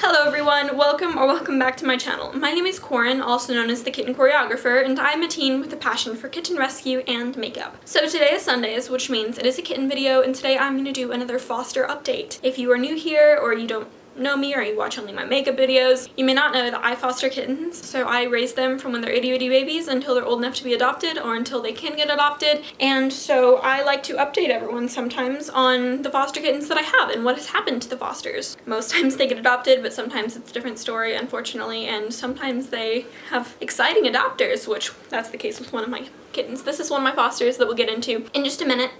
Hello everyone, welcome back to my channel. My name is Corin, also known as the Kitten Choreographer, and I'm a teen with a passion for kitten rescue and makeup. So today is Sundays, which means it is a kitten video, and today I'm going to do another foster update. If you are new here or you don't know me or you watch only my makeup videos, you may not know that I foster kittens. So I raise them from when they're itty bitty babies until they're old enough to be adopted or until they can get adopted. And so I like to update everyone sometimes on the foster kittens that I have and what has happened to the fosters. Most times they get adopted, but sometimes it's a different story, unfortunately, and sometimes they have exciting adopters, which that's the case with one of my kittens. This is one of my fosters that we'll get into in just a minute.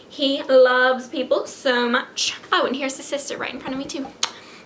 He loves people so much. Oh, and here's the sister right in front of me too.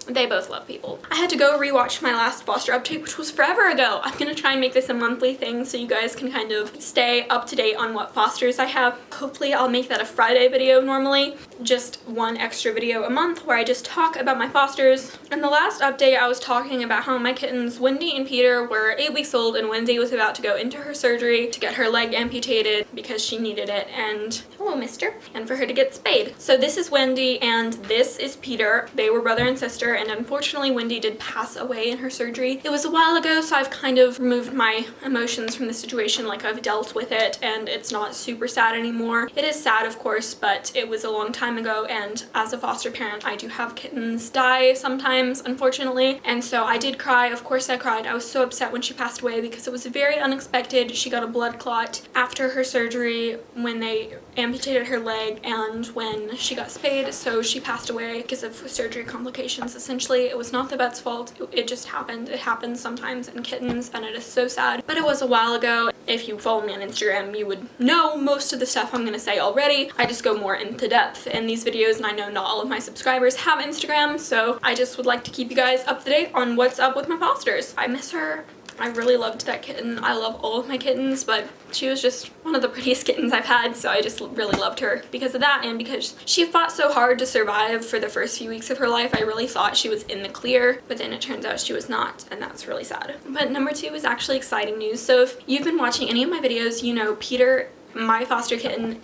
They both love people. I had to go rewatch my last foster update, which was forever ago. I'm gonna try and make this a monthly thing so you guys can kind of stay up to date on what fosters I have. Hopefully I'll make that a Friday video normally, just one extra video a month where I just talk about my fosters. In the last update I was talking about how my kittens Wendy and Peter were 8 weeks old, and Wendy was about to go into her surgery to get her leg amputated because she needed it, and hello mister, and for her to get spayed. So this is Wendy and this is Peter. They were brother and sister, and unfortunately Wendy did pass away in her surgery. It was a while ago, so I've kind of removed my emotions from the situation, like I've dealt with it, and it's not super sad anymore. It is sad, of course, but it was a long time ago, and as a foster parent I do have kittens die sometimes, unfortunately, and so I did cry. Of course I cried. I was so upset when she passed away because it was very unexpected. She got a blood clot after her surgery when they amputated her leg and when she got spayed, so she passed away because of surgery complications. Essentially, it was not the vet's fault. It just happened. It happens sometimes in kittens, and it is so sad. But it was a while ago. If you follow me on Instagram, you would know most of the stuff I'm gonna say already. I just go more into depth in these videos, and I know not all of my subscribers have Instagram, so I just would like to keep you guys up to date on what's up with my fosters. I miss her. I really loved that kitten. I love all of my kittens, but she was just one of the prettiest kittens I've had, so I just really loved her because of that, and because she fought so hard to survive for the first few weeks of her life. I really thought she was in the clear, but then it turns out she was not, and that's really sad. But number two is actually exciting news. So if you've been watching any of my videos, you know Peter, my foster kitten,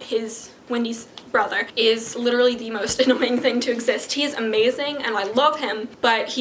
Wendy's brother, is literally the most annoying thing to exist. He is amazing and I love him, but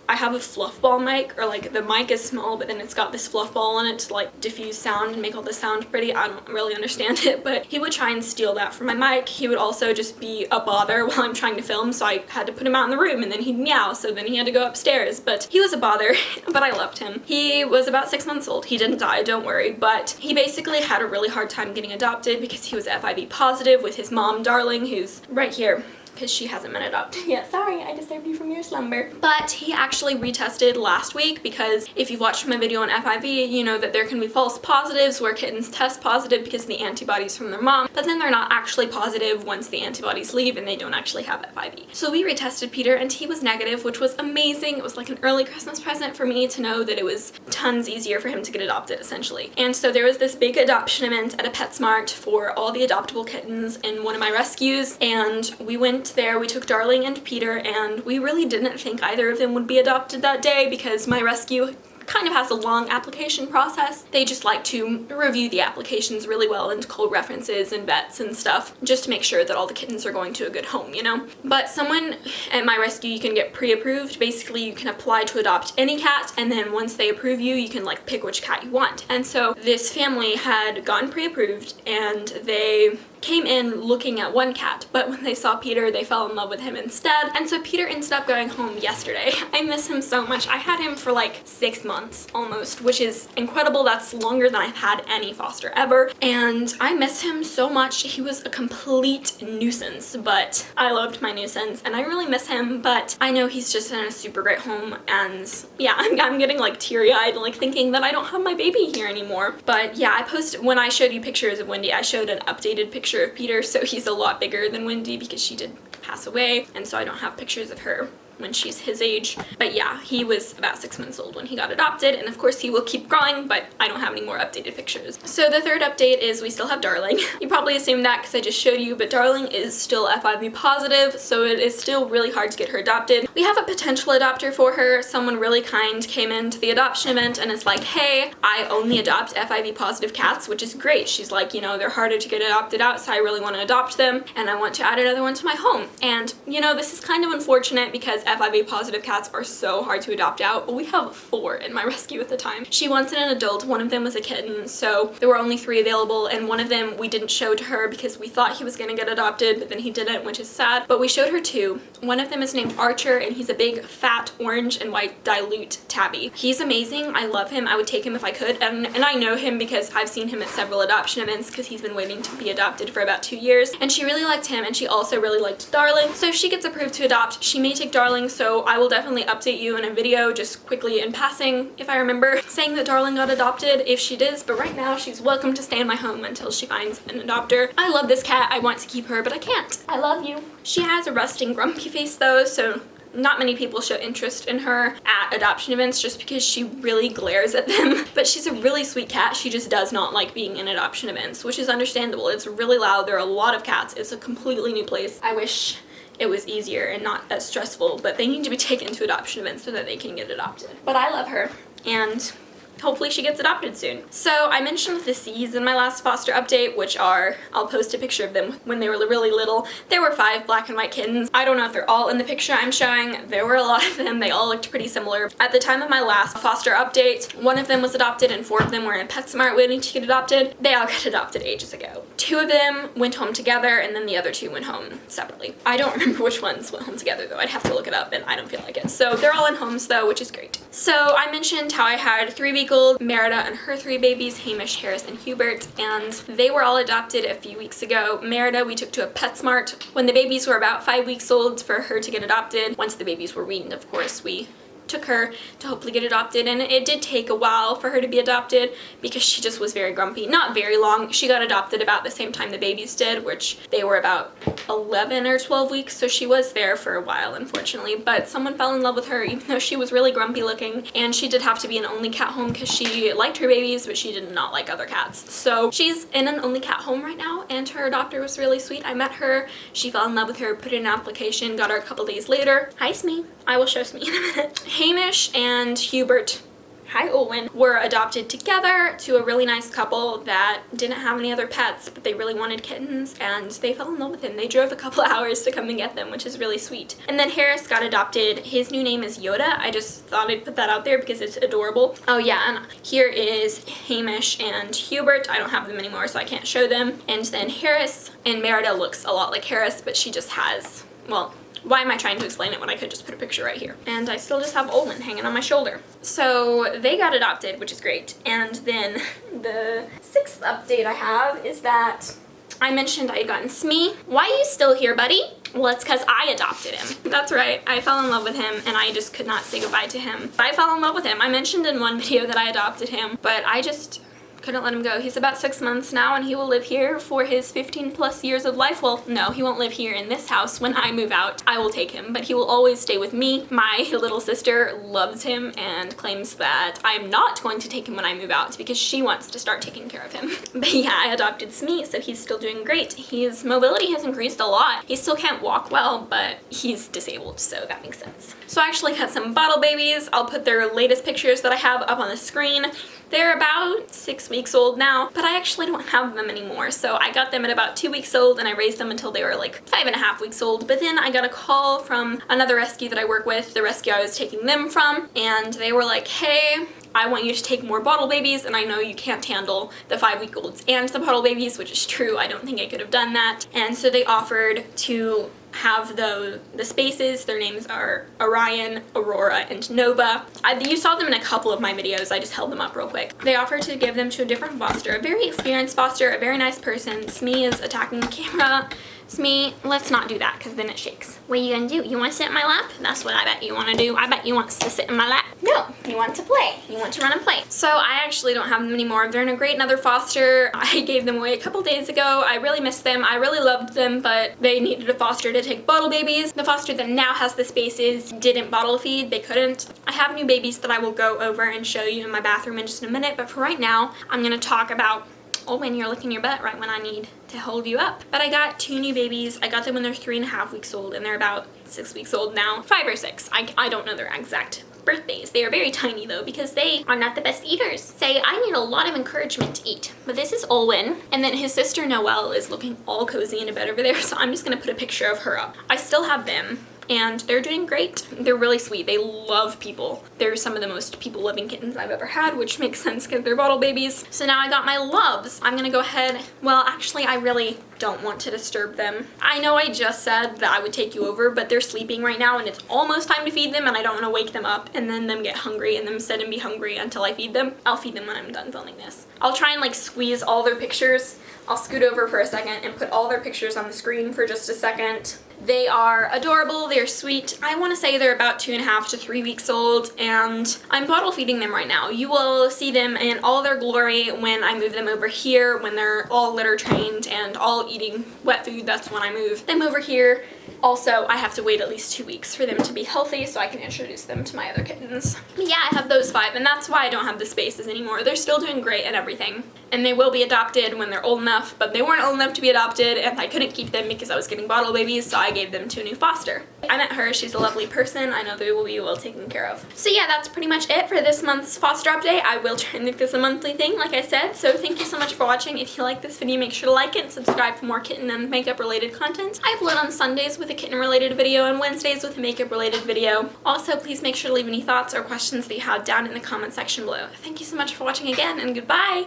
I have a fluff ball mic, or like the mic is small but then it's got this fluff ball on it to like diffuse sound and make all the sound pretty. I don't really understand it, but he would try and steal that from my mic. He would also just be a bother while I'm trying to film, so I had to put him out in the room, and then he'd meow, so then he had to go upstairs. But he was a bother, but I loved him. He was about 6 months old. He didn't die, don't worry, but he basically had a really hard time getting adopted because he was FIV positive with his mom, Darling, who's right here, because she hasn't been adopted yet. Sorry, I disturbed you from your slumber. But he actually retested last week, because if you've watched my video on FIV, you know that there can be false positives where kittens test positive because of the antibodies from their mom, but then they're not actually positive once the antibodies leave and they don't actually have FIV. So we retested Peter and he was negative, which was amazing. It was like an early Christmas present for me to know that it was tons easier for him to get adopted, essentially. And so there was this big adoption event at a PetSmart for all the adoptable kittens in one of my rescues, and we went there. We took Darling and Peter, and we really didn't think either of them would be adopted that day because my rescue kind of has a long application process. They just like to review the applications really well and call references and vets and stuff just to make sure that all the kittens are going to a good home, you know? But someone at my rescue, you can get pre-approved. Basically, you can apply to adopt any cat, and then once they approve you, you can like pick which cat you want. And so this family had gotten pre-approved, and they came in looking at one cat, but when they saw Peter, they fell in love with him instead. And so Peter ended up going home yesterday. I miss him so much. I had him for like 6 months almost, which is incredible. That's longer than I've had any foster ever, and I miss him so much. He was a complete nuisance, but I loved my nuisance, and I really miss him. But I know he's just in a super great home, and yeah, I'm getting like teary-eyed, like thinking that I don't have my baby here anymore. But yeah, I posted, when I showed you pictures of Wendy, I showed an updated picture of Peter, so he's a lot bigger than Wendy because she did pass away, and so I don't have pictures of her when she's his age. But yeah, he was about 6 months old when he got adopted, and of course he will keep growing, but I don't have any more updated pictures. So the third update is we still have Darling. You probably assumed that because I just showed you, but Darling is still FIV positive, so it is still really hard to get her adopted. We have a potential adopter for her. Someone really kind came into the adoption event and is like, hey, I only adopt FIV positive cats, which is great. She's like, you know, they're harder to get adopted out, so I really want to adopt them, and I want to add another one to my home. And you know, this is kind of unfortunate because because FIV positive cats are so hard to adopt out, but we have 4 in my rescue at the time. She wanted an adult, one of them was a kitten, so there were only 3 available, and one of them we didn't show to her because we thought he was gonna get adopted, but then he didn't, which is sad. But we showed her 2. One of them is named Archer, and he's a big, fat, orange and white dilute tabby. He's amazing. I love him. I would take him if I could, and I know him because I've seen him at several adoption events because he's been waiting to be adopted for about 2 years, and she really liked him, and she also really liked Darling. So if she gets approved to adopt, she may take Darling, so I will definitely update you in a video just quickly in passing if I remember saying that Darling got adopted, if she does. But right now she's welcome to stay in my home until she finds an adopter. I love this cat. I want to keep her, but I can't. I love you. She has a resting grumpy face though, so not many people show interest in her at adoption events just because she really glares at them. But she's a really sweet cat. She just does not like being in adoption events, which is understandable. It's really loud. There are a lot of cats. It's a completely new place. I wish it was easier and not as stressful, but they need to be taken to adoption events so that they can get adopted. But I love her, and hopefully she gets adopted soon. So I mentioned the C's in my last foster update, which are, I'll post a picture of them when they were really little. There were 5 black and white kittens. I don't know if they're all in the picture I'm showing. There were a lot of them. They all looked pretty similar. At the time of my last foster update, 1 of them was adopted and 4 of them were in PetSmart waiting to get adopted. They all got adopted ages ago. 2 of them went home together, and then the other 2 went home separately. I don't remember which ones went home together though. I'd have to look it up, and I don't feel like it. So they're all in homes though, which is great. So I mentioned how I had 3-week-old Merida and her 3 babies, Hamish, Harris, and Hubert, and they were all adopted a few weeks ago. Merida we took to a PetSmart when the babies were about 5 weeks old for her to get adopted. Once the babies were weaned, of course, we took her to hopefully get adopted, and it did take a while for her to be adopted because she just was very grumpy. Not very long. She got adopted about the same time the babies did, which they were about 11 or 12 weeks, so she was there for a while, unfortunately. But someone fell in love with her even though she was really grumpy looking, and she did have to be an only cat home because she liked her babies, but she did not like other cats. So she's in an only cat home right now, and her adopter was really sweet. I met her, she fell in love with her, put in an application, got her a couple days later. Hi Smee. I will show Smee in a minute. Hamish and Hubert, hi Olwen, were adopted together to a really nice couple that didn't have any other pets, but they really wanted kittens, and they fell in love with him. They drove a couple hours to come and get them, which is really sweet. And then Harris got adopted. His new name is Yoda. I just thought I'd put that out there because it's adorable. Oh yeah, and here is Hamish and Hubert. I don't have them anymore, so I can't show them. And then Harris, and Merida looks a lot like Harris, but she just has, well, why am I trying to explain it when I could just put a picture right here? And I still just have Olin hanging on my shoulder. So they got adopted, which is great. And then the 6th update I have is that I mentioned I had gotten Smee. Why are you still here, buddy? Well, it's because I adopted him. That's right. I fell in love with him, and I just could not say goodbye to him. I fell in love with him. I mentioned in one video that I adopted him, but I just couldn't let him go. He's about 6 months now, and he will live here for his 15+ years of life. Well, no, he won't live here in this house. When I move out, I will take him, but he will always stay with me. My little sister loves him and claims that I'm not going to take him when I move out because she wants to start taking care of him. But yeah, I adopted Smee, so he's still doing great. His mobility has increased a lot. He still can't walk well, but he's disabled, so that makes sense. So I actually got some bottle babies. I'll put their latest pictures that I have up on the screen. They're about 6 weeks old now, but I actually don't have them anymore. So I got them at about 2 weeks old, and I raised them until they were like 5.5 weeks old. But then I got a call from another rescue that I work with, the rescue I was taking them from, and they were like, hey, I want you to take more bottle babies, and I know you can't handle the 5-week-olds and the bottle babies, which is true. I don't think I could have done that. And so they offered to have the spaces. Their names are Orion, Aurora, and Nova. You saw them in a couple of my videos. I just held them up real quick. They offered to give them to a different foster, a very experienced foster, a very nice person. Smee is attacking the camera. Smee, let's not do that because then it shakes. What are you gonna do? You want to sit in my lap? That's what I bet you want to do. I bet you want to sit in my lap. No, you want to play. You want to run and play. So I actually don't have them anymore. They're in a great another foster. I gave them away a couple days ago. I really missed them. I really loved them, but they needed a foster to take bottle babies. The foster that now has the spaces didn't bottle feed. They couldn't. I have new babies that I will go over and show you in my bathroom in just a minute, but for right now, I'm gonna talk about when you're licking your butt right when I need to hold you up. But I got 2 new babies. I got them when they're 3.5 weeks old, and they're about 6 weeks old now. 5 or 6. I don't know their exact birthdays. They are very tiny though because they are not the best eaters. Say, I need a lot of encouragement to eat. But this is Olwen, and then his sister Noelle is looking all cozy in a bed over there, so I'm just gonna put a picture of her up. I still have them and they're doing great. They're really sweet. They love people. They're some of the most people-loving kittens I've ever had, which makes sense because they're bottle babies. So now I got my loves. I'm gonna go ahead, well, actually, I really don't want to disturb them. I know I just said that I would take you over, but they're sleeping right now and it's almost time to feed them, and I don't want to wake them up and then them get hungry and them sit and be hungry until I feed them. I'll feed them when I'm done filming this. I'll try and like squeeze all their pictures. I'll scoot over for a second and put all their pictures on the screen for just a second. They are adorable, they're sweet. I want to say they're about 2.5 to 3 weeks old, and I'm bottle feeding them right now. You will see them in all their glory when I move them over here, when they're all litter trained and all eating wet food. That's when I move them over here. Also, I have to wait at least 2 weeks for them to be healthy so I can introduce them to my other kittens. But yeah, I have those 5, and that's why I don't have the spaces anymore. They're still doing great and everything. And they will be adopted when they're old enough, but they weren't old enough to be adopted, and I couldn't keep them because I was getting bottle babies, so I gave them to a new foster. I met her, she's a lovely person. I know they will be well taken care of. So yeah, that's pretty much it for this month's foster update. I will try and make this a monthly thing, like I said, so thank you so much for watching. If you like this video, make sure to like it and subscribe for more kitten and makeup related content. I upload on Sundays with a kitten related video and Wednesdays with a makeup related video. Also, please make sure to leave any thoughts or questions that you have down in the comment section below. Thank you so much for watching again, and goodbye!